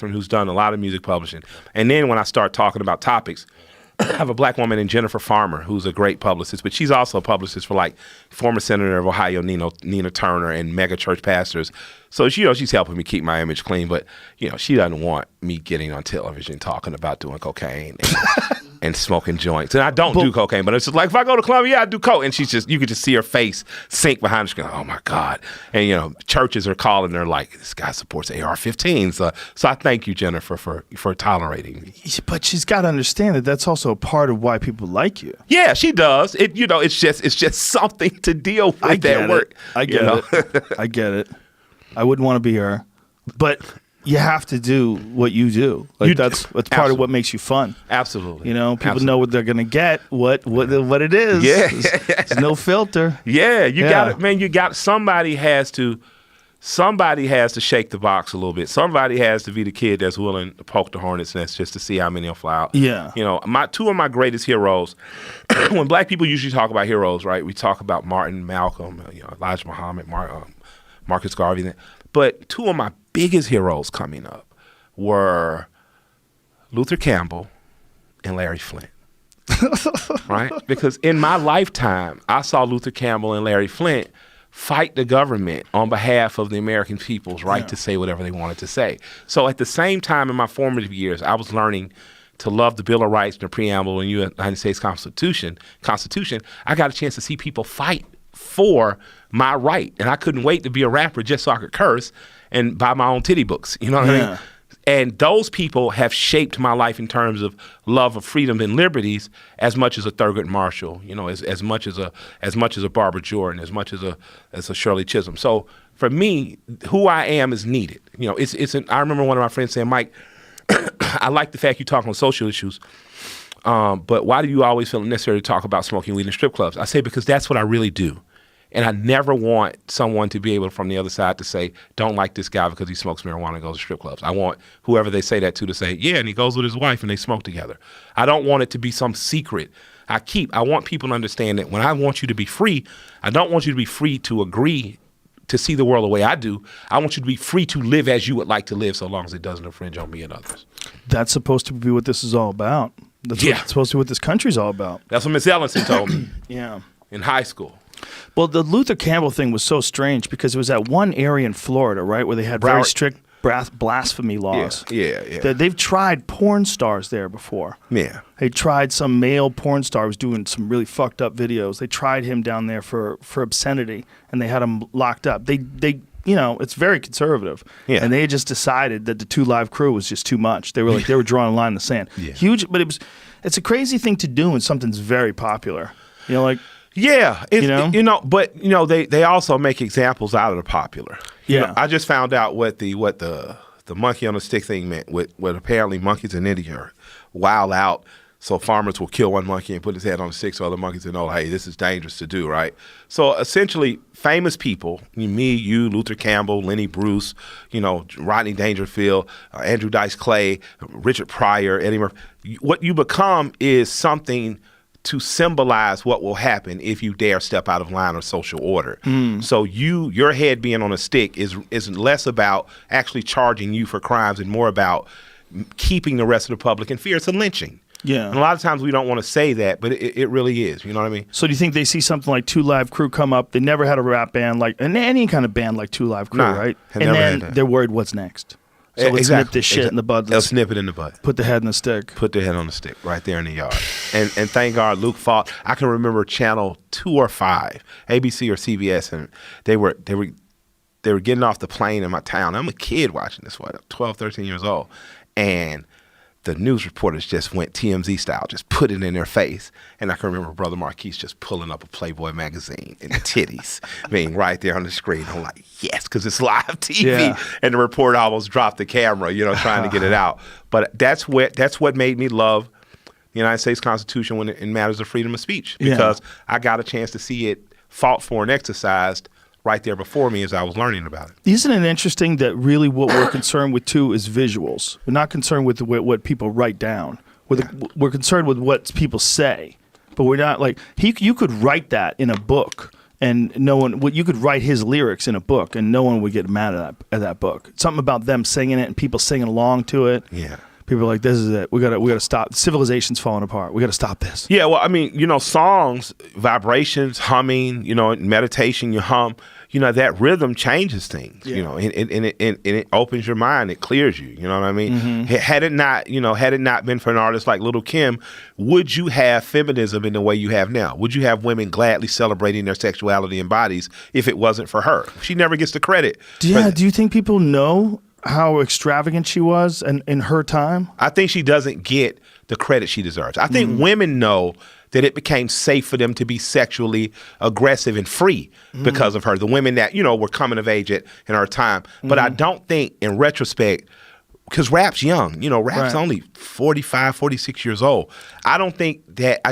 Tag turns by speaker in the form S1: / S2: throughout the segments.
S1: who's done a lot of music publishing. And then when I start talking about topics, I have a black woman named Jennifer Farmer, who's a great publicist, but she's also a publicist for like former Senator of Ohio, Nina Turner, and mega church pastors. So she's helping me keep my image clean, but she doesn't want me getting on television talking about doing cocaine and smoking joints. And I don't do cocaine, but it's just like, if I go to Columbia, I do coke. And you could just see her face sink behind the screen. Oh my God. And churches are calling her like, this guy supports AR-15s. So I thank you, Jennifer, for tolerating me.
S2: But she's got to understand that that's also a part of why people like you.
S1: Yeah, she does. It's just something to deal with at work.
S2: I get it. I get it. I wouldn't want to be her, but you have to do what you do. Like that's part of what makes you fun.
S1: Absolutely.
S2: People know what they're gonna get, what it is.
S1: Yeah.
S2: There's no filter.
S1: Yeah, you got it, man. Somebody has to shake the box a little bit. Somebody has to be the kid that's willing to poke the hornet's nest just to see how many will fly out.
S2: Yeah.
S1: Two of my greatest heroes. When black people usually talk about heroes, right? We talk about Martin, Malcolm, Elijah Muhammad, Marcus Garvey. But two of my biggest heroes coming up were Luther Campbell and Larry Flint. Right? Because in my lifetime, I saw Luther Campbell and Larry Flint fight the government on behalf of the American people's right to say whatever they wanted to say. So at the same time in my formative years, I was learning to love the Bill of Rights and the preamble and the United States Constitution. I got a chance to see people fight for my right. And I couldn't wait to be a rapper just so I could curse and buy my own titty books. You know what I mean? And those people have shaped my life in terms of love of freedom and liberties as much as a Thurgood Marshall, as much as a Barbara Jordan, as much as a Shirley Chisholm. So for me, who I am is needed. I remember one of my friends saying, Mike, I like the fact you talk on social issues, but why do you always feel necessary to talk about smoking weed in strip clubs? I say, because that's what I really do. And I never want someone to be able from the other side to say, don't like this guy because he smokes marijuana and goes to strip clubs. I want whoever they say that to say, yeah, and he goes with his wife and they smoke together. I don't want it to be some secret I want people to understand that when I want you to be free, I don't want you to be free to agree to see the world the way I do. I want you to be free to live as you would like to live so long as it doesn't infringe on me and others.
S2: That's supposed to be what this is all about. That's supposed to be what this country's all about.
S1: That's what Miss Ellenson told me.
S2: Yeah.
S1: In high school.
S2: Well, the Luther Campbell thing was so strange because it was at one area in Florida, right, where they had very strict blasphemy laws.
S1: Yeah.
S2: They've tried porn stars there before.
S1: Yeah.
S2: They tried some male porn star who was doing some really fucked up videos. They tried him down there for obscenity, and they had him locked up. They it's very conservative. Yeah. And they just decided that the 2 Live Crew was just too much. They were drawing a line in the sand. Yeah. Huge, but it's a crazy thing to do when something's very popular.
S1: Yeah, but they also make examples out of the popular.
S2: Yeah,
S1: I just found out what the monkey on a stick thing meant. What apparently monkeys in India are wild out, so farmers will kill one monkey and put his head on a stick so other monkeys know, hey, this is dangerous to do, right? So essentially, famous people, me, you, Luther Campbell, Lenny Bruce, Rodney Dangerfield, Andrew Dice Clay, Richard Pryor, Eddie Murphy. What you become is something to symbolize what will happen if you dare step out of line of social order. So your head being on a stick is less about actually charging you for crimes and more about keeping the rest of the public in fear. It's a lynching.
S2: Yeah.
S1: And a lot of times we don't want to say that, but it really is. You know what I mean?
S2: So do you think they see something like 2 Live Crew come up? They never had a rap band and any kind of band like 2 Live Crew, right? And then they're worried what's next. So let's nip this shit in the bud.
S1: They'll snip it in the bud.
S2: Put the head in the stick.
S1: Put the head on the stick right there in the yard. And thank God Luke fought. I can remember channel 2 or 5, ABC or CBS, and they were getting off the plane in my town. I'm a kid watching this, 12, 13 years old. And the news reporters just went TMZ style, just put it in their face. And I can remember Brother Marquise just pulling up a Playboy magazine and titties being right there on the screen. I'm like, yes, because it's live TV. Yeah. And the reporter almost dropped the camera, trying to get it out. But that's what made me love the United States Constitution when in matters of freedom of speech, because I got a chance to see it fought for and exercised right there before me as I was learning about it.
S2: Isn't it interesting that really what we're concerned with too is visuals? We're not concerned with what people write down. We're concerned with what people say, but we're not like you could write that in a book and no one. Well, you could write his lyrics in a book, and no one would get mad at that book. Something about them singing it and people singing along to it.
S1: Yeah.
S2: People are like, this is it. We gotta stop. Civilization's falling apart. We gotta stop this.
S1: Yeah, well, I mean, songs, vibrations, humming, meditation, you hum, that rhythm changes things, and it opens your mind, it clears you, you know what I mean?
S2: Mm-hmm.
S1: Had it not been for an artist like Lil' Kim, would you have feminism in the way you have now? Would you have women gladly celebrating their sexuality and bodies if it wasn't for her? She never gets the credit.
S2: Yeah, do you think people know how extravagant she was in her time?
S1: I think she doesn't get the credit she deserves. I think women know that it became safe for them to be sexually aggressive and free because of her. The women that, were coming of age in her time. But I don't think, in retrospect, because rap's young, rap's only 45, 46 years old. I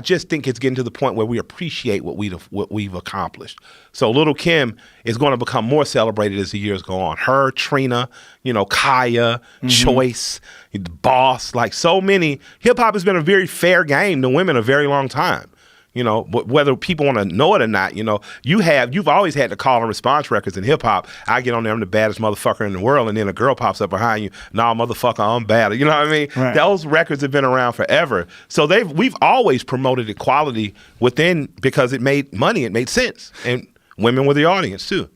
S1: just think it's getting to the point where we appreciate what we've accomplished. So Lil' Kim is going to become more celebrated as the years go on. Her, Trina, Kaya, Choice, Boss, like so many. Hip hop has been a very fair game to women a very long time. Whether people want to know it or not, you've always had the call and response records in hip hop. I get on there, I'm the baddest motherfucker in the world, and then a girl pops up behind you, nah, motherfucker, I'm bad. You know what I mean?
S2: Right.
S1: Those records have been around forever. So we've always promoted equality within, because it made money, it made sense. And women were the audience too.